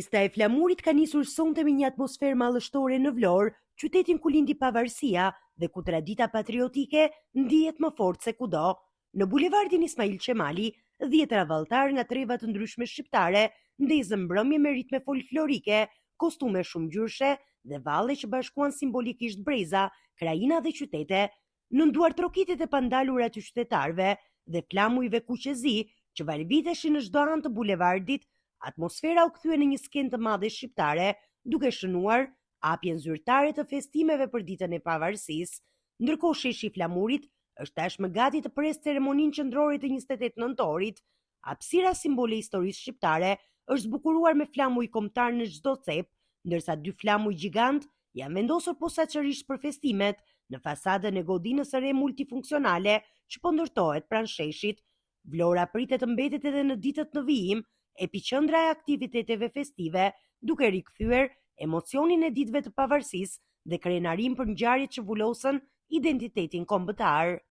Festa e Flamurit ka nisur sonte me një atmosferë mallështore në Vlorë, qytetin ku lindi pavarësia dhe ku tradita patriotike ndihet më fort se kudo. Në bulevardin Ismail Qemali, 10 valltar nga treva të ndryshme shqiptare ndezën mbrëmje me ritme folklorike, kostume shumë ngjyrshe dhe valle që bashkuan simbolikisht breza, krajina dhe qytete. Në nduar trokitet e pandalura të qytetarëve dhe flamujve kuqezi që valviteshin në çdo anë të bulevardit, atmosfera u kthye në një skenë të madhe shqiptare, duke shënuar hapjen zyrtare të festimeve për ditën e pavarësisë. Ndërkohë sheshi i Flamurit është tashmë gati të presë ceremoninë qendrore të 28 nëntorit. Hapësira simbole historisë shqiptare është zbukuruar me flamuj kombëtar në çdo cep, ndërsa 2 flamuj gjigant janë vendosur posaçërisht për festimet në fasadën e godinës së re multifunksionale që po ndërtohet pranë sheshit. Vlora pritet të mbetet edhe në ditët në vijim epiqendra e aktiviteteve festive, duke rikthyer emocionin e ditëve të pavarësisë dhe krenarin për ngjarjet që vullosen identitetin kombëtar.